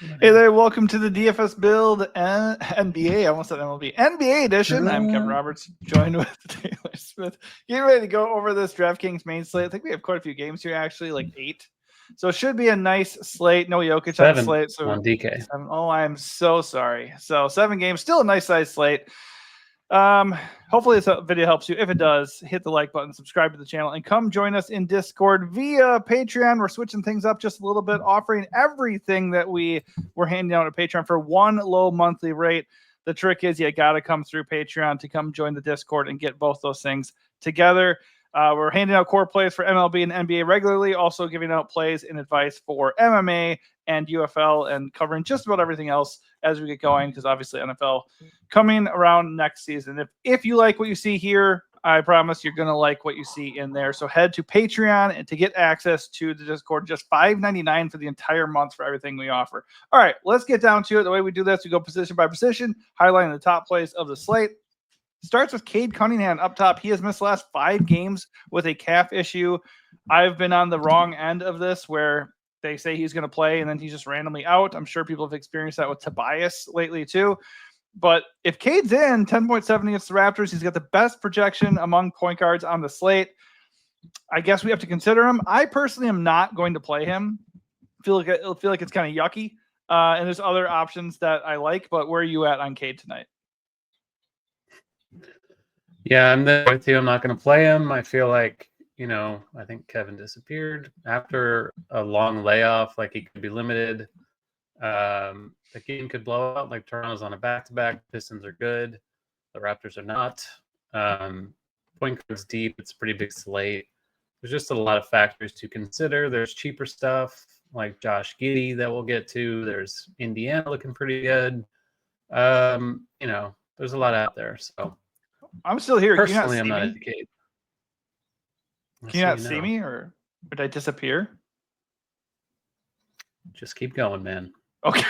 Hey there, welcome to the DFS Build NBA. I almost said MLB. NBA edition. I'm Kevin Roberts, joined with Taylor Smith. Getting ready to go over this DraftKings main slate. I think we have quite a few games here, actually, like 8. So it should be a nice slate. No Jokic on the slate. So on DK. 7. Oh, I'm so sorry. So 7 games, still a nice size slate. Hopefully this video helps you. If it does, hit the like button, subscribe to the channel, and come join us in Discord via Patreon. We're switching things up just a little bit, offering everything that we were handing out at Patreon for one low monthly rate. The trick is you got to come through Patreon to come join the Discord and get both those things together. We're handing out core plays for MLB and NBA regularly, also giving out plays and advice for MMA and UFL, and covering just about everything else as we get going, because obviously NFL coming around next season. If you like what you see here, I promise you're going to like what you see in there. So head to Patreon and to get access to the Discord, just $5.99 for the entire month for everything we offer. All right, let's get down to it. The way we do this, we go position by position, highlighting the top plays of the slate. Starts with Cade Cunningham up top. He has missed the last 5 games with a calf issue. I've been on the wrong end of this where they say he's going to play and then he's just randomly out. I'm sure people have experienced that with Tobias lately too. But if Cade's in 10.7 against the Raptors, he's got the best projection among point guards on the slate. I guess we have to consider him. I personally am not going to play him. It'll feel like it's kind of yucky. And there's other options that I like, but where are you at on Cade tonight? Yeah, I'm there with you. I'm not going to play him. I feel like, I think Kevin disappeared after a long layoff. Like, he could be limited. The game could blow out. Like, Toronto's on a back-to-back. Pistons are good. The Raptors are not. Point guard's deep. It's a pretty big slate. There's just a lot of factors to consider. There's cheaper stuff like Josh Giddey that we'll get to. There's Indiana looking pretty good. There's a lot out there. So I'm still here. Personally, I'm not educated. Can you not see me, or did I disappear? Just keep going, man. Okay.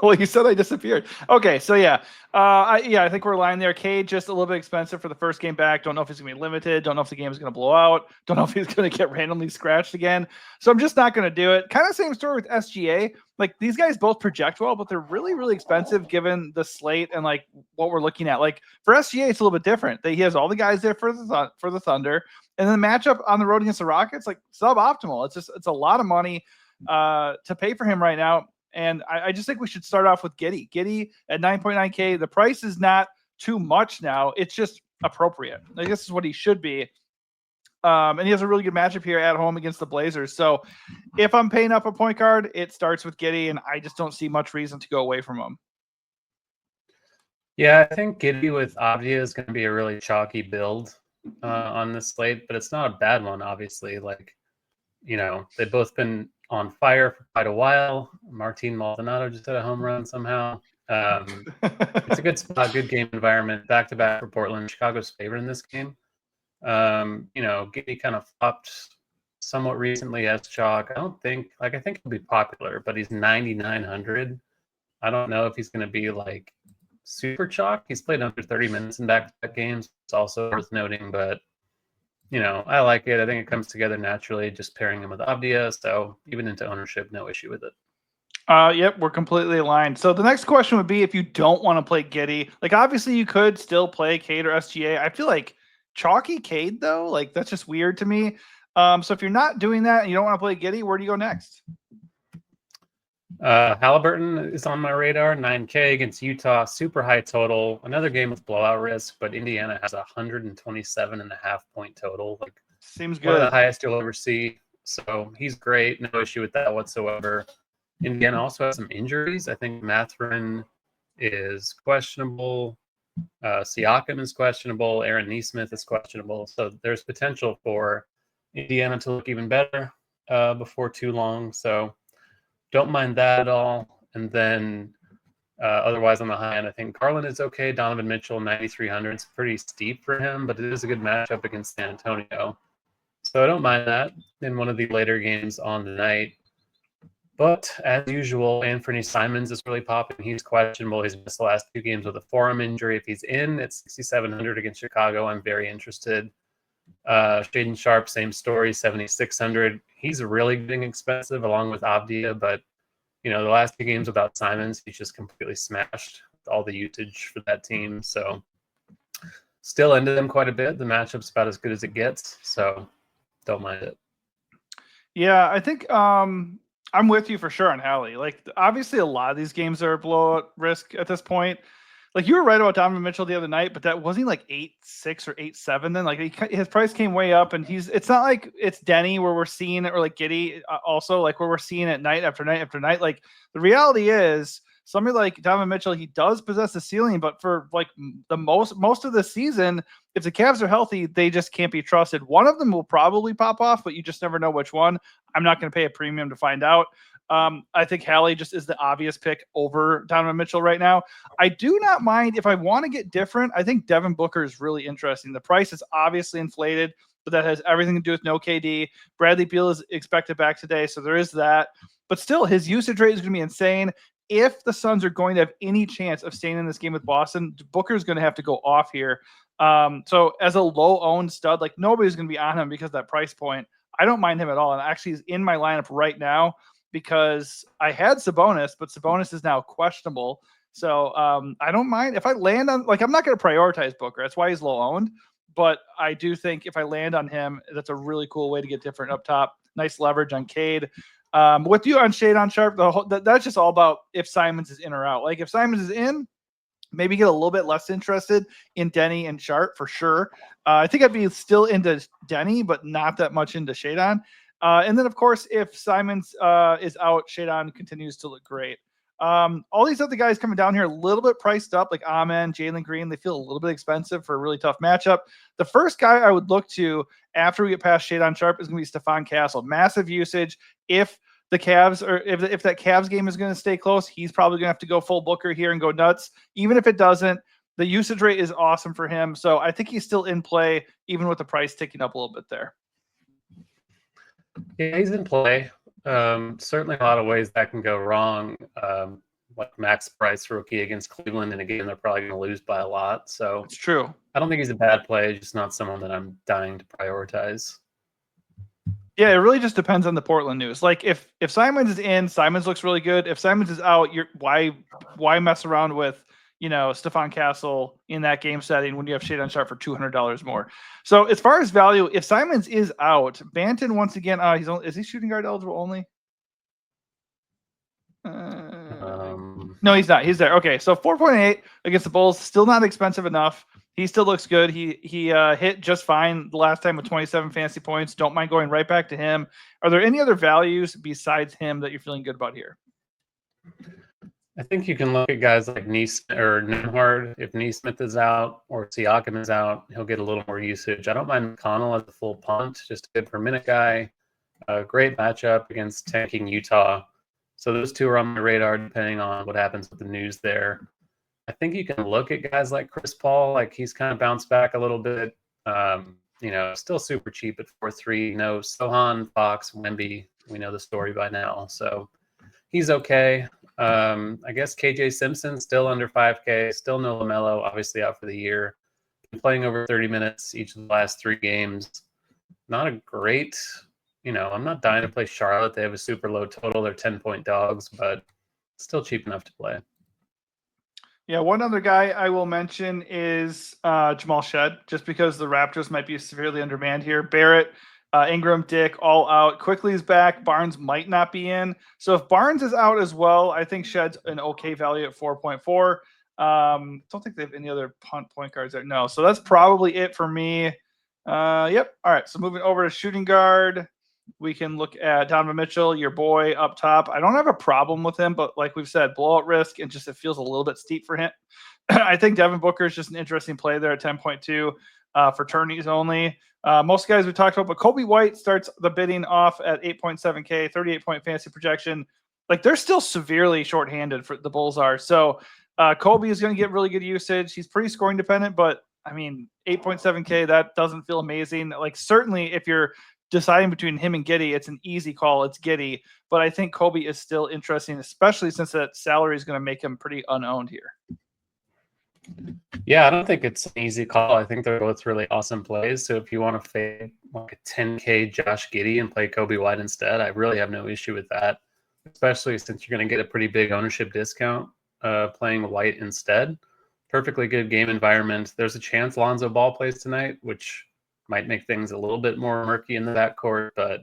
Well, you said I disappeared. Okay, so yeah. I think we're aligned there. Cade, just a little bit expensive for the first game back. Don't know if he's going to be limited. Don't know if the game is going to blow out. Don't know if he's going to get randomly scratched again. So I'm just not going to do it. Kind of same story with SGA. Like, these guys both project well, but they're really, really expensive given the slate and like what we're looking at. Like, for SGA, it's a little bit different. He has all the guys there for the Thunder. And then the matchup on the road against the Rockets, like, suboptimal. It's a lot of money to pay for him right now. And I just think we should start off with Giddey. Giddey at 9.9K. The price is not too much now. It's just appropriate. I guess this is what he should be. And he has a really good matchup here at home against the Blazers. So if I'm paying up a point guard, it starts with Giddey, and I just don't see much reason to go away from him. Yeah, I think Giddey with Avdia is going to be a really chalky build on this slate, but it's not a bad one, obviously. Like, they've both been on fire for quite a while. Martin Maldonado just had a home run somehow. It's a good spot, good game environment. Back-to-back for Portland. Chicago's favorite in this game. Giddey kind of flopped somewhat recently as chalk. I think he'll be popular, but he's 9,900. I don't know if he's going to be like super chalk. He's played under 30 minutes in back-to-back games. It's also worth noting, but I like it. I think it comes together naturally, just pairing him with Avdia. So even into ownership, no issue with it. Yep, we're completely aligned. So the next question would be, if you don't want to play Giddey, like, obviously you could still play Cade or SGA. I feel like chalky Cade, though, like, that's just weird to me. So if you're not doing that and you don't want to play Giddey, where do you go next? Halliburton is on my radar. 9K against Utah, super high total. Another game with blowout risk, but Indiana has 127.5 point total. Like, seems good. One of the highest you'll ever see. So he's great. No issue with that whatsoever. Indiana also has some injuries. I think Mathurin is questionable. Siakam is questionable. Aaron Nesmith is questionable. So there's potential for Indiana to look even better before too long. So don't mind that at all. And then otherwise on the high end, I think Garland is okay. Donovan Mitchell, 9,300. It's pretty steep for him, but it is a good matchup against San Antonio. So I don't mind that in one of the later games on the night. But as usual, Anthony Simons is really popping. He's questionable. He's missed the last 2 games with a forearm injury. If he's in at 6,700 against Chicago, I'm very interested. Shaden Sharp, same story, 7,600. He's really getting expensive along with Avdia, but the last 2 games without Simons, he's just completely smashed all the usage for that team. So still into them quite a bit. The matchup's about as good as it gets, so don't mind it. Yeah, I think I'm with you for sure on Hallie. Like, obviously, a lot of these games are blowout risk at this point. Like, you were right about Donovan Mitchell the other night, but that wasn't he like 8-6 or 8-7 then? Like, his price came way up, and it's not like it's Denny where we're seeing it, or like Giddy also, like where we're seeing it night after night after night. Like, the reality is, somebody like Donovan Mitchell, he does possess the ceiling, but for like the most of the season, if the Cavs are healthy, they just can't be trusted. One of them will probably pop off, but you just never know which one. I'm not going to pay a premium to find out. I think Hallie just is the obvious pick over Donovan Mitchell right now. I do not mind if I want to get different. I think Devin Booker is really interesting. The price is obviously inflated, but that has everything to do with no KD. Bradley Beal is expected back today, so there is that. But still, his usage rate is going to be insane. If the Suns are going to have any chance of staying in this game with Boston, Booker is going to have to go off here. So as a low-owned stud, like nobody's going to be on him because of that price point. I don't mind him at all. And actually he's in my lineup right now because I had Sabonis, but Sabonis is now questionable. So I don't mind if I land on, like, I'm not going to prioritize Booker. That's why he's low-owned. But I do think if I land on him, that's a really cool way to get different up top. Nice leverage on Cade. With you on Shade on Sharp, that's just all about if Simons is in or out. Like if Simons is in, maybe get a little bit less interested in Denny and Sharp for sure. I think I'd be still into Denny, but not that much into Shadon. And then, of course, if Simons is out, Shadon continues to look great. All these other guys coming down here a little bit priced up, like Amen, Jalen Green, they feel a little bit expensive for a really tough matchup. The first guy I would look to after we get past Shadon Sharp is going to be Stephon Castle. Massive usage. If the Cavs or if that Cavs game is going to stay close, he's probably going to have to go full Booker here and go nuts. Even if it doesn't, the usage rate is awesome for him. So I think he's still in play, even with the price ticking up a little bit there. Yeah, he's in play. Certainly a lot of ways that can go wrong. Like Max Price rookie against Cleveland in a game they're probably going to lose by a lot. So it's true. I don't think he's a bad play, just not someone that I'm dying to prioritize. Yeah, it really just depends on the Portland news. Like if Simons is in, Simons looks really good. If Simons is out, why mess around with Stephon Castle in that game setting when you have Shadon Sharp for $200 more? So as far as value, if Simons is out, Banton once again, is he shooting guard eligible only? No, he's not. He's there. Okay, so 4.8 against the Bulls, still not expensive enough. He still looks good. He hit just fine the last time with 27 fantasy points. Don't mind going right back to him. Are there any other values besides him that you're feeling good about here? I think you can look at guys like Nembhard. If Neesmith is out or Siakam is out, he'll get a little more usage. I don't mind McConnell as a full punt, just a good per minute guy. Great matchup against tanking Utah. So those two are on my radar, depending on what happens with the news there. I think you can look at guys like Chris Paul, like he's kind of bounced back a little bit. Still super cheap at 4.3. No Sohan, Fox, Wemby. We know the story by now, so he's okay. I guess KJ Simpson still under 5K, still no LaMelo, obviously out for the year. Been playing over 30 minutes each of the last 3 games. Not a great. I'm not dying to play Charlotte. They have a super low total. They're 10-point dogs, but still cheap enough to play. Yeah, one other guy I will mention is Jamal Shed, just because the Raptors might be severely undermanned here. Barrett, Ingram, Dick, all out. Quickly's back. Barnes might not be in. So if Barnes is out as well, I think Shed's an okay value at 4.4. Don't think they have any other point guards there. No, so that's probably it for me. Yep. All right, so moving over to shooting guard. We can look at Donovan Mitchell, your boy up top. I don't have a problem with him, but like we've said, blowout risk, and just it feels a little bit steep for him. I think Devin Booker is just an interesting play there at 10.2 for tourneys only. Most guys we talked about, but Kobe White starts the bidding off at 8.7K, 38-point fantasy projection. Like they're still severely shorthanded for the Bulls are. So Kobe is going to get really good usage. He's pretty scoring dependent, but I mean, 8.7K, that doesn't feel amazing. Like certainly if you're deciding between him and Giddey, it's an easy call. It's Giddey, but I think Kobe is still interesting, especially since that salary is going to make him pretty unowned here. Yeah, I don't think it's an easy call. I think they're both really awesome plays. So if you want to fade like a 10K Josh Giddey and play Kobe White instead, I really have no issue with that. especially since you're going to get a pretty big ownership discount playing White instead. Perfectly good game environment. There's a chance Lonzo Ball plays tonight, which might make things a little bit more murky in the backcourt, but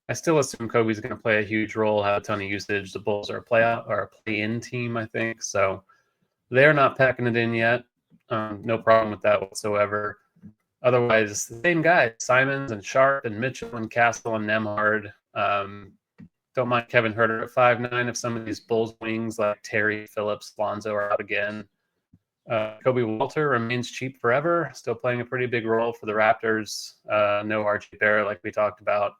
I still assume Kobe's going to play a huge role, have a ton of usage. The Bulls are a play-in team, I think, so they're not packing it in yet. No problem with that whatsoever. Otherwise, the same guys, Simons and Sharp and Mitchell and Castle and Nemhard. Don't mind Kevin Huerter at 5'9" if some of these Bulls wings like Terry, Phillips, Lonzo are out again. Kobe Walter remains cheap forever, still playing a pretty big role for the Raptors. No RJ Barrett like we talked about.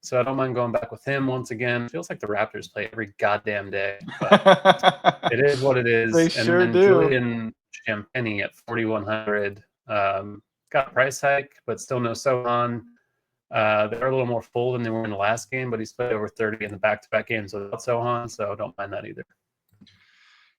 So I don't mind going back with him once again. Feels like the Raptors play every goddamn day. But it is what it is. They and sure then do. Julian Champagny at 4,100. Got a price hike, but still no Sohan. They're a little more full than they were in the last game, but he's played over 30 in the back-to-back games without Sohan, so don't mind that either.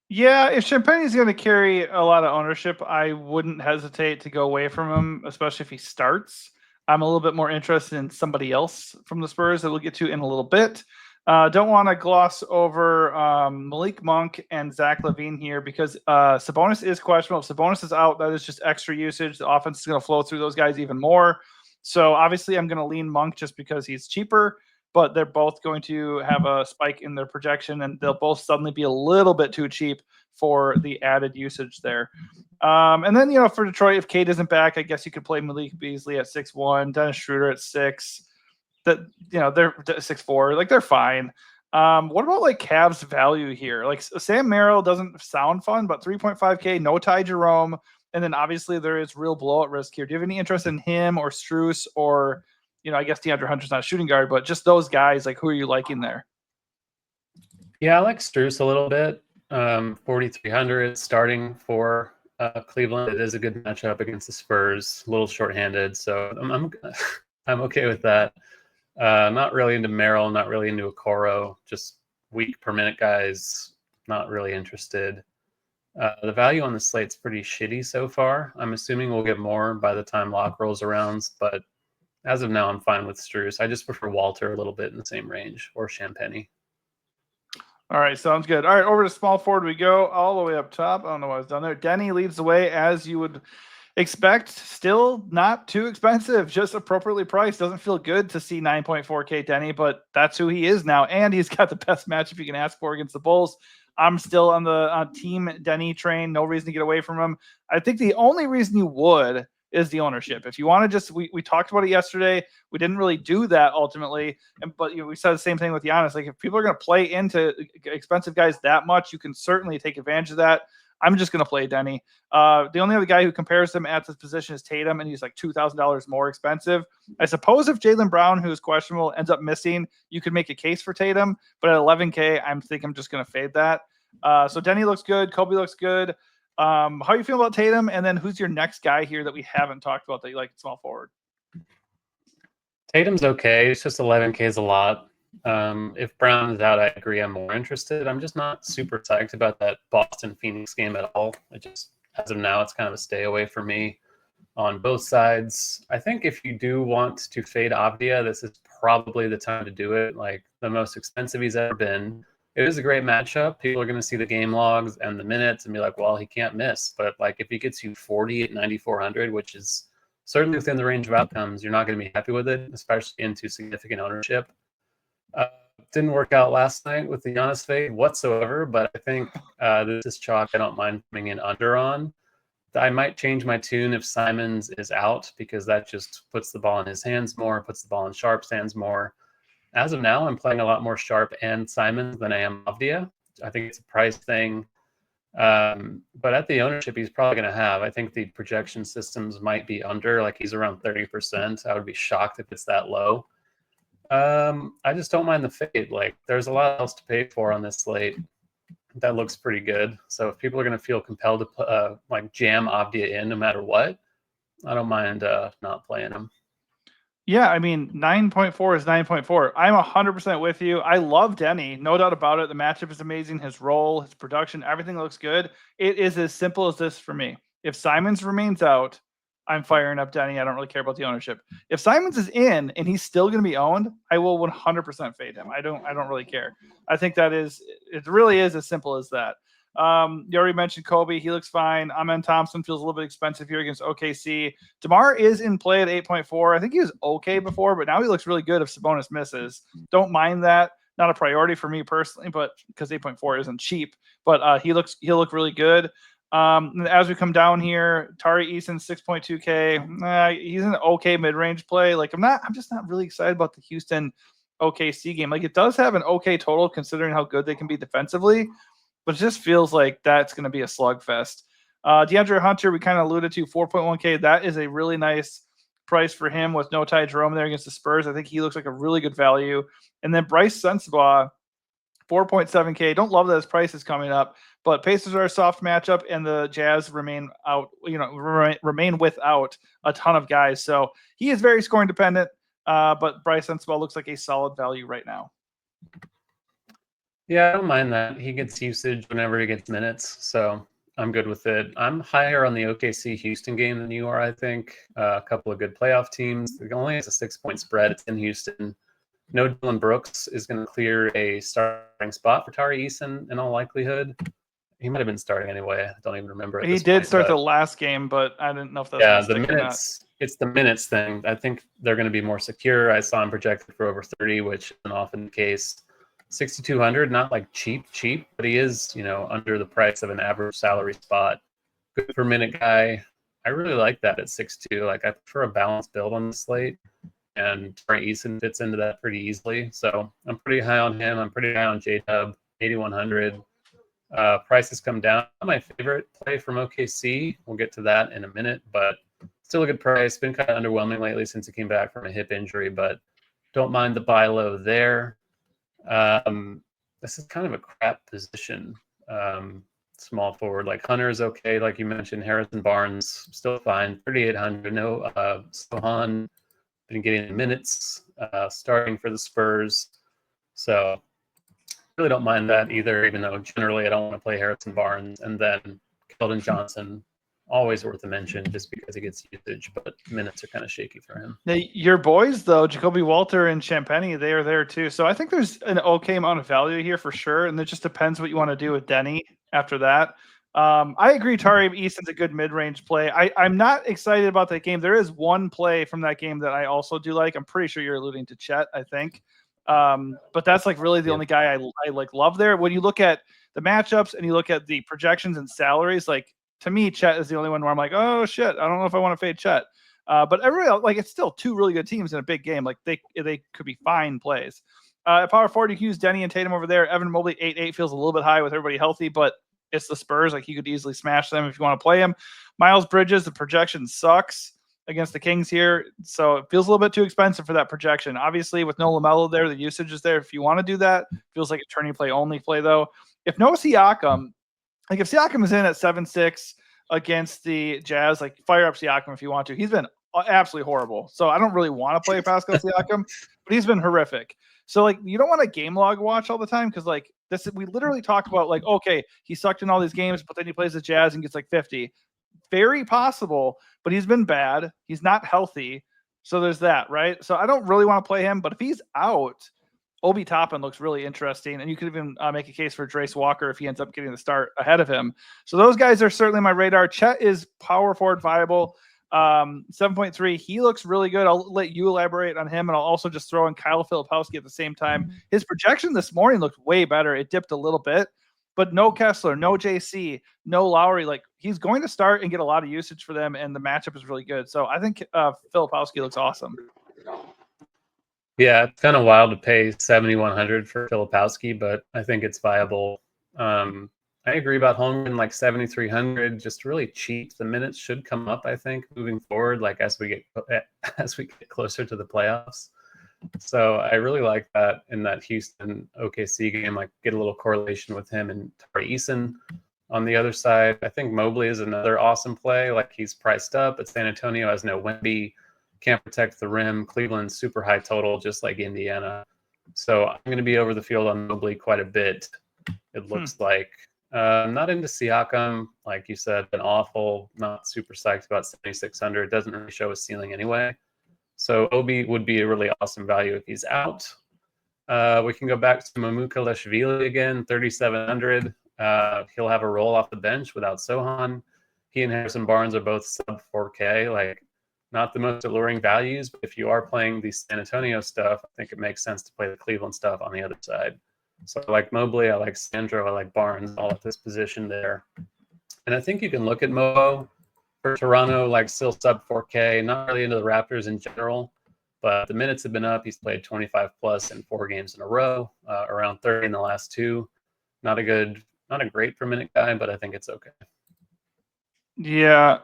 Yeah, if Champagne's going to carry a lot of ownership, I wouldn't hesitate to go away from him, especially if he starts. I'm a little bit more interested in somebody else from the Spurs that we'll get to in a little bit. Don't want to gloss over Malik Monk and Zach LaVine here because Sabonis is questionable. If Sabonis is out, that is just extra usage. The offense is going to flow through those guys even more. So obviously I'm going to lean Monk just because he's cheaper, but they're both going to have a spike in their projection, and they'll both suddenly be a little bit too cheap for the added usage there. And then, for Detroit, if Cade isn't back, I guess you could play Malik Beasley at 6'1", Dennis Schroeder at 6. That, they're 6'4", like they're fine. What about like Cavs value here? Like Sam Merrill doesn't sound fun, but 3.5K, no Ty Jerome. And then obviously there is real blowout risk here. Do you have any interest in him or Strus or, I guess DeAndre Hunter's not a shooting guard, but just those guys, like who are you liking there? Yeah, I like Strus a little bit. 4,300 starting for Cleveland. It is a good matchup against the Spurs. A little shorthanded, so I'm okay with that. Not really into Merrill, not really into Okoro. Just week per minute guys. Not really interested. The value on the slate's pretty shitty so far. I'm assuming we'll get more by the time lock rolls around, but as of now, I'm fine with Strus. I just prefer Walter a little bit in the same range, or Champagny. All right, sounds good. All right, over to small forward we go, all the way up top. I don't know why I was down there. Denny leads the way, as you would expect. Still not too expensive, just appropriately priced. Doesn't feel good to see 9.4K Denny, but that's who he is now, and he's got the best matchup you can ask for against the Bulls. I'm still on the team Denny train. No reason to get away from him. I think the only reason you would is the ownership. If you want to just, we talked about it yesterday. We didn't really do that ultimately. But we said the same thing with Giannis. Like if people are going to play into expensive guys that much, you can certainly take advantage of that. I'm just going to play Denny. The only other guy who compares him at this position is Tatum, and he's like $2,000 more expensive. I suppose if Jaylen Brown, who is questionable, ends up missing, you could make a case for Tatum. But at 11K, I think I'm just going to fade that. So Denny looks good. Kobe looks good. How are you feeling about Tatum? And then who's your next guy here that we haven't talked about that you like at small forward? Tatum's okay. It's just 11K is a lot. If Brown is out, I agree. I'm more interested. I'm just not super psyched about that Boston Phoenix game at all. It just, as of now, it's kind of a stay away for me on both sides. I think if you do want to fade Avdia, this is probably the time to do it. Like the most expensive he's ever been. It is a great matchup. People are going to see the game logs and the minutes and be like, well, he can't miss. But like if he gets you 40 at 9,400, which is certainly within the range of outcomes, you're not going to be happy with it, especially into significant ownership. Didn't work out last night with the Giannis fade whatsoever, but I think this is chalk I don't mind coming in under on. I might change my tune if Simons is out because that just puts the ball in his hands more, puts the ball in Sharp's hands more. As of now, I'm playing a lot more Sharp and Simons than I am Avdia. I think it's a price thing. But at the ownership he's probably going to have, I think the projection systems might be under, like he's around 30%. I would be shocked if it's that low. I just don't mind the fade. Like there's a lot else to pay for on this slate that looks pretty good. So if people are going to feel compelled to like jam Avdia in no matter what, I don't mind not playing him. Yeah, I mean, 9.4 is 9.4. I'm 100% with you. I love Denny, no doubt about it. The matchup is amazing. His role, his production, everything looks good. It is as simple as this for me. If Simons remains out, I'm firing up Denny. I don't really care about the ownership. If Simons is in and he's still going to be owned, I will 100% fade him. I don't really care. I think it really is as simple as that. You already mentioned Kobe. He looks fine. Amen Thompson feels a little bit expensive here against OKC. DeMar is in play at 8.4. I think he was okay before, but now he looks really good if Sabonis misses. Don't mind that. Not a priority for me personally, but because 8.4 isn't cheap, but he'll look really good. As we come down here, Tari Eason 6.2K. He's an okay mid-range play. Like I'm just not really excited about the Houston OKC game. Like it does have an okay total considering how good they can be defensively, but it just feels like that's going to be a slugfest. DeAndre Hunter, we kind of alluded to 4.1K. That is a really nice price for him with no Ty Jerome there against the Spurs. I think he looks like a really good value. And then Bryce Sensabaugh, 4.7K. Don't love that his price is coming up, but Pacers are a soft matchup, and the Jazz remain out. Remain without a ton of guys, so he is very scoring dependent. But Bryce Sensabaugh looks like a solid value right now. Yeah, I don't mind that. He gets usage whenever he gets minutes, so I'm good with it. I'm higher on the OKC Houston game than you are, I think. A couple of good playoff teams. It only has a 6-point spread. It's in Houston. No Dylan Brooks is going to clear a starting spot for Tari Eason in all likelihood. He might have been starting anyway. I don't even remember. He did start the last game, but I didn't know if that's the minutes. It's the minutes thing. I think they're going to be more secure. I saw him projected for over 30, which isn't often the case. 6,200, not like cheap, but he is, under the price of an average salary spot. Good per minute guy. I really like that at 6'2". Like I prefer a balanced build on the slate. And Tari Eason fits into that pretty easily. So I'm pretty high on him. I'm pretty high on J-Dub, 8,100. Prices come down. My favorite play from OKC. We'll get to that in a minute, but still a good price. Been kind of underwhelming lately since he came back from a hip injury, but don't mind the buy low there. This is kind of a crap position. Small forward. Like Hunter is okay. Like you mentioned, Harrison Barnes, still fine. 3,800. No Sohan. Been getting the minutes starting for the Spurs. So really don't mind that either, even though generally I don't want to play Harrison Barnes. And then Keldon Johnson, always worth a mention just because he gets usage, but minutes are kind of shaky for him. Now, your boys, though, Jacoby Walter and Champagny, they are there too. So I think there's an okay amount of value here for sure. And it just depends what you want to do with Denny after that. I agree. Tari Eason's a good mid-range play. I'm not excited about that game. There is one play from that game that I also do like. I'm pretty sure you're alluding to Chet, I think. But that's like really the only guy I like love there. When you look at the matchups and you look at the projections and salaries, like to me, Chet is the only one where I'm like, oh shit, I don't know if I want to fade Chet. But everybody else, like it's still two really good teams in a big game. Like they could be fine plays. At power forward, you can use Denny and Tatum over there. Evan Mobley 8.8 feels a little bit high with everybody healthy, but it's the Spurs. Like you could easily smash them if you want to play him. Miles Bridges, the projection sucks against the Kings here, so it feels a little bit too expensive for that projection. Obviously, with no LaMelo there, the usage is there if you want to do that. Feels like a turning play only play though. If no Siakam, like if Siakam is in at 7-6 against the Jazz, like fire up Siakam if you want to. He's been absolutely horrible, so I don't really want to play Pascal Siakam, but he's been horrific. So like you don't want to game log watch all the time because like this we literally talk about like okay he sucked in all these games, but then he plays the Jazz and gets like 50. Very possible, but he's been bad. He's not healthy, so there's that, right? So I don't really want to play him, but if he's out, Obi Toppin looks really interesting, and you could even make a case for Trace Walker if he ends up getting the start ahead of him. So those guys are certainly my radar. Chet is power forward viable. 7.3. He looks really good. I'll let you elaborate on him, and I'll also just throw in Kyle Filipowski at the same time. His projection this morning looked way better. It dipped a little bit, but no Kessler, no JC, no Lowry. Like he's going to start and get a lot of usage for them, and the matchup is really good. So I think Filipowski looks awesome. Yeah, it's kind of wild to pay 7,100 for Filipowski, but I think it's viable. I agree about Holmgren, like 7,300, just really cheap. The minutes should come up, I think, moving forward, like as we get closer to the playoffs. So I really like that in that Houston OKC game, like get a little correlation with him and Tari Eason. On the other side, I think Mobley is another awesome play. Like he's priced up, but San Antonio has no Wemby, can't protect the rim. Cleveland's super high total, just like Indiana. So I'm going to be over the field on Mobley quite a bit. It looks like Not into Siakam, like you said, been awful. Not super psyched about 7,600. Doesn't really show a ceiling anyway. So Obi would be a really awesome value if he's out. We can go back to Mamukelashvili again, 3,700. He'll have a roll off the bench without Sohan. He and Harrison Barnes are both sub 4K. Like, not the most alluring values, but if you are playing the San Antonio stuff, I think it makes sense to play the Cleveland stuff on the other side. So I like Mobley, I like Sandro, I like Barnes, all at this position there. And I think you can look at Mo for Toronto, like still sub 4K, not really into the Raptors in general, but the minutes have been up. He's played 25 plus in 4 games in a row, around 30 in the last 2. Not a great per minute guy, but I think it's okay. Yeah.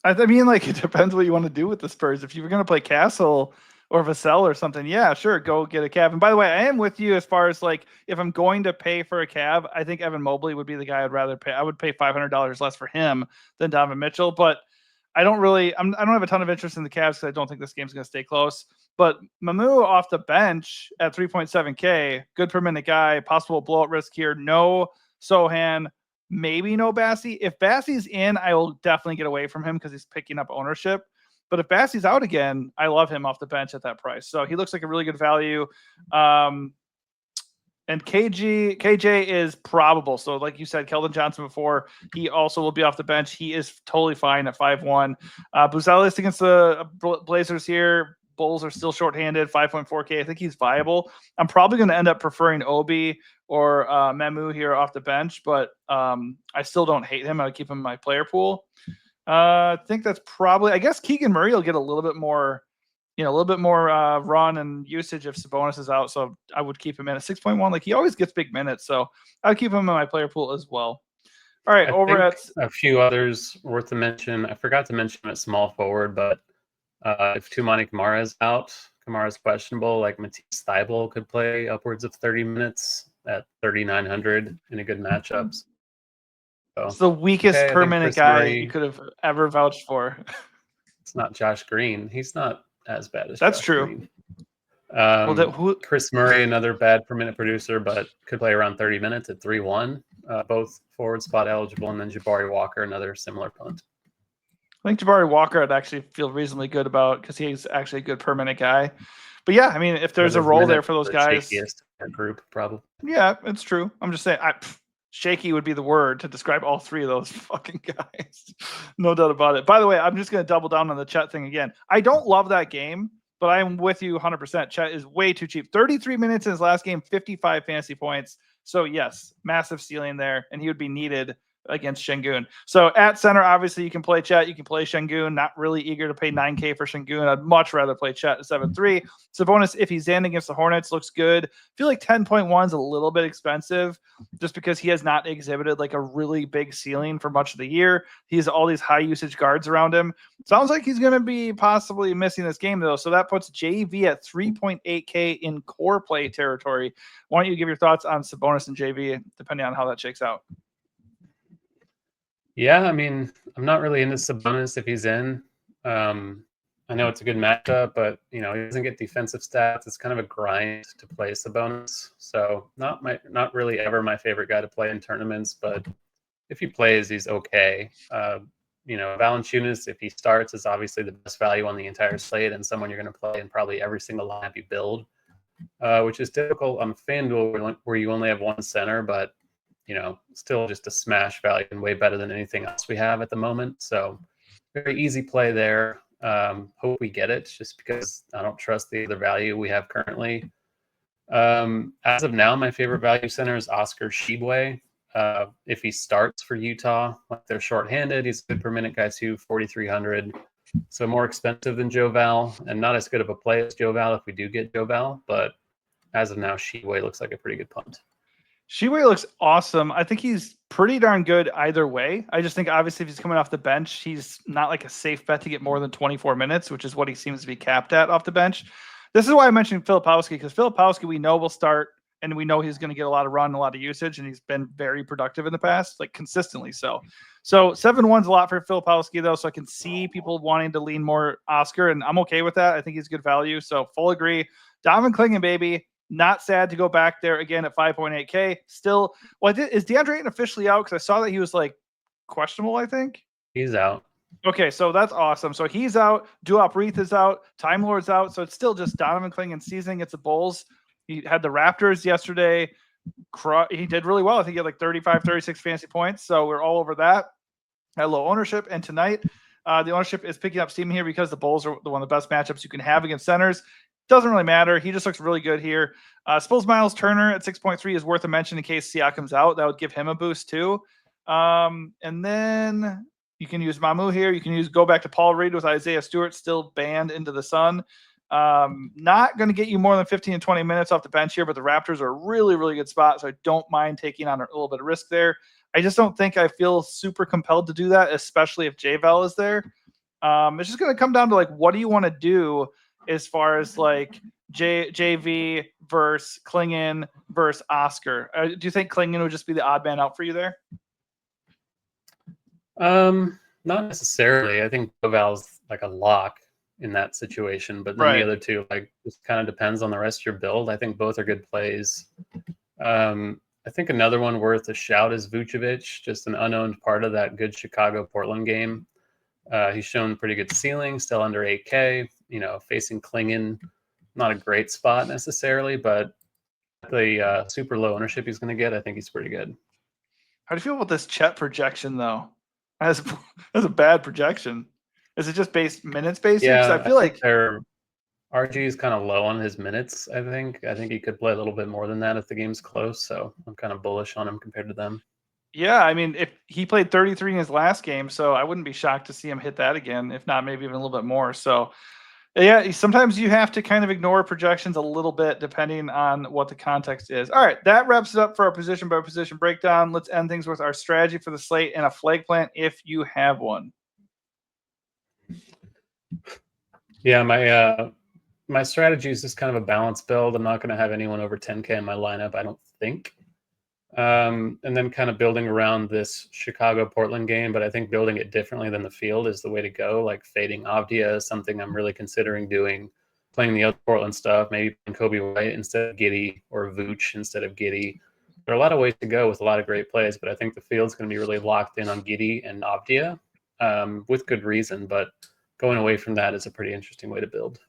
I mean, like, it depends what you want to do with the Spurs. If you were going to play Castle or Vassell or something, yeah, sure, go get a Cav. And by the way, I am with you as far as, like, if I'm going to pay for a Cav, I think Evan Mobley would be the guy I'd rather pay. I would pay $500 less for him than Donovan Mitchell, but I don't have a ton of interest in the Cavs because I don't think this game's going to stay close. But Mamu off the bench at 3.7K, good per minute guy, possible blowout risk here. No Sohan, maybe no Bassey. If Bassey's in, I will definitely get away from him because he's picking up ownership. But if Bassey's out again, I love him off the bench at that price. So he looks like a really good value. And KJ is probable. So like you said, Keldon Johnson before, he also will be off the bench. He is totally fine at 5-1. Buzelis against the Blazers here. Bulls are still shorthanded, 5.4K. I think he's viable. I'm probably going to end up preferring Obi or Memu here off the bench, but I still don't hate him. I would keep him in my player pool. I think that's probably, I guess Keegan Murray will get a little bit more run and usage if Sabonis is out. So I would keep him in at 6.1. Like, he always gets big minutes. So I'll keep him in my player pool as well. All right. A few others worth to mention. I forgot to mention him at small forward, but if Tumani Kamara is out, Kamara's questionable, like Matisse Thybulle could play upwards of 30 minutes at 3,900 in a good matchups. So, it's the weakest per minute guy you could have ever vouched for. It's not Josh Green. He's not as bad as that's Josh true. Green. Chris Murray, another bad per minute producer, but could play around 30 minutes at 3-1, both forward spot eligible, and then Jabari Walker, another similar punt. I think Jabari Walker I'd actually feel reasonably good about because he's actually a good per minute guy. But yeah, I mean, if there's a role there for those guys, group probably. Yeah, it's true. I'm just saying, shaky would be the word to describe all 3 of those fucking guys. No doubt about it. By the way, I'm just going to double down on the Chet thing again. I don't love that game, but I'm with you 100%. Chet is way too cheap. 33 minutes in his last game, 55 fantasy points. So yes, massive ceiling there, and he would be needed against Şengün. So at center, obviously you can play Chet, you can play Şengün. Not really eager to pay 9K for Şengün. I'd much rather play Chet at 7.3. Sabonis, if he's in against the Hornets, looks good. I feel like 10.1 is a little bit expensive just because he has not exhibited like a really big ceiling for much of the year. He has all these high usage guards around him. Sounds like he's going to be possibly missing this game though. So that puts JV at 3.8K in core play territory. Why don't you give your thoughts on Sabonis and JV depending on how that shakes out? Yeah, I mean, I'm not really into Sabonis if he's in. I know it's a good matchup, but he doesn't get defensive stats. It's kind of a grind to play Sabonis. So not really ever my favorite guy to play in tournaments, but if he plays, he's okay. Valanciunas, if he starts, is obviously the best value on the entire slate and someone you're going to play in probably every single lineup you build, which is difficult on FanDuel where you only have one center, but still just a smash value and way better than anything else we have at the moment. So very easy play there. Hope we get it just because I don't trust the other value we have currently. As of now, my favorite value center is Oscar Tshiebwe. If he starts for Utah, like they're shorthanded, he's a good per minute guy too, 4,300. So more expensive than Joe Val and not as good of a play as Joe Val if we do get Joe Val. But as of now, Tshiebwe looks like a pretty good punt. Tshiebwe looks awesome. I think he's pretty darn good either way. I just think obviously if he's coming off the bench, he's not like a safe bet to get more than 24 minutes, which is what he seems to be capped at off the bench. This is why I mentioned Filipowski, because Filipowski we know will start and we know he's going to get a lot of run, a lot of usage, and he's been very productive in the past, like consistently so. So 7-1's a lot for Filipowski though, so I can see people wanting to lean more Oscar, and I'm okay with that. I think he's good value, so full agree. Donovan Clingan, baby. Not sad to go back there again at 5.8K. Still, is DeAndre Ayton officially out? Because I saw that he was like questionable, I think. He's out. Okay, so that's awesome. So he's out. Duop Reith is out. Time Lord's out. So it's still just Donovan Clingan seasoning. It's the Bulls. He had the Raptors yesterday. He did really well. I think he had like 35, 36 fantasy points. So we're all over that. At low ownership. And tonight, the ownership is picking up steam here because the Bulls are one of the best matchups you can have against centers. Doesn't really matter. He just looks really good here. Suppose Miles Turner at 6.3 is worth a mention in case Siakam's out. That would give him a boost too. And then you can use Mamu here. You can go back to Paul Reed with Isaiah Stewart still banned into the sun. Not going to get you more than 15 to 20 minutes off the bench here, but the Raptors are a really, really good spot. So I don't mind taking on a little bit of risk there. I just don't think I feel super compelled to do that, especially if JVL is there. It's just going to come down to like, what do you want to do as far as like JV versus Clingan versus Oscar? Do you think Clingan would just be the odd man out for you there? Not necessarily. I think Joval's like a lock in that situation, but then the other two, like, just kind of depends on the rest of your build. I think both are good plays. I think another one worth a shout is Vucevic, just an unowned part of that good Chicago-Portland game. He's shown pretty good ceiling, still under 8K. Facing Clingan, not a great spot necessarily, but the super low ownership he's going to get, I think he's pretty good. How do you feel about this Chet projection, though? That's a bad projection. Is it just minutes based? Yeah, I feel like RG is kind of low on his minutes, I think. I think he could play a little bit more than that if the game's close, so I'm kind of bullish on him compared to them. Yeah, I mean, if he played 33 in his last game, so I wouldn't be shocked to see him hit that again, if not maybe even a little bit more. So, yeah, sometimes you have to kind of ignore projections a little bit depending on what the context is. All right, that wraps it up for our position by position breakdown. Let's end things with our strategy for the slate and a flag plant if you have one. Yeah, my strategy is just kind of a balanced build. I'm not going to have anyone over 10K in my lineup, I don't think. And then kind of building around this Chicago-Portland game, but I think building it differently than the field is the way to go. Like fading Avdia is something I'm really considering doing. Playing the other Portland stuff, maybe playing Kobe White instead of Giddey or Vooch instead of Giddey. There are a lot of ways to go with a lot of great plays, but I think the field's going to be really locked in on Giddey and Avdia with good reason. But going away from that is a pretty interesting way to build.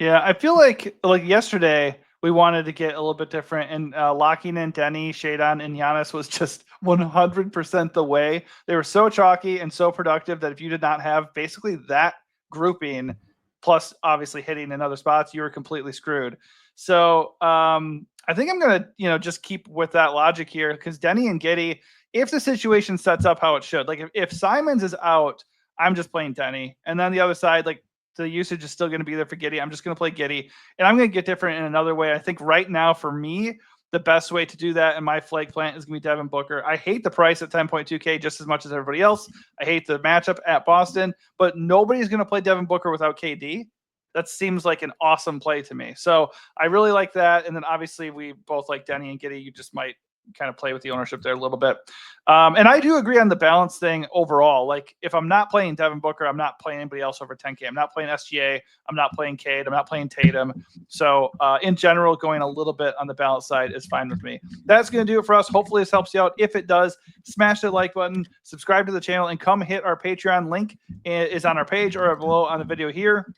Yeah, I feel like yesterday we wanted to get a little bit different, and locking in Denny, Shadon, and Giannis was just 100% the way. They were so chalky and so productive that if you did not have basically that grouping, plus obviously hitting in other spots, you were completely screwed. So I think I'm going to just keep with that logic here, because Denny and Giddey, if the situation sets up how it should, like if Simons is out, I'm just playing Denny, and then the other side, like, the usage is still going to be there for Giddey. I'm just going to play Giddey, and I'm going to get different in another way. I think right now for me, the best way to do that in my flag plant is going to be Devin Booker. I hate the price at 10.2K just as much as everybody else. I hate the matchup at Boston, but nobody's going to play Devin Booker without KD. That seems like an awesome play to me. So I really like that. And then obviously we both like Denny and Giddey. You just might kind of play with the ownership there a little bit. And I do agree on the balance thing overall. Like if I'm not playing Devin Booker, I'm not playing anybody else over 10K. I'm not playing SGA. I'm not playing Cade. I'm not playing Tatum. So in general, going a little bit on the balance side is fine with me. That's going to do it for us. Hopefully this helps you out. If it does, smash the like button, subscribe to the channel, and come hit our Patreon. Link is on our page or below on the video here.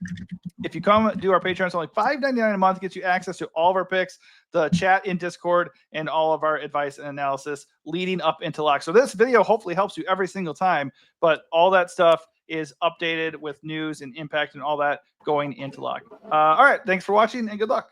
If you come do our Patreon, it's only $5.99 a month. It gets you access to all of our picks, the chat in Discord, and all of our advice and analysis leading up into lock. So this video hopefully helps you every single time, but all that stuff is updated with news and impact and all that going into lock. All right. Thanks for watching and good luck.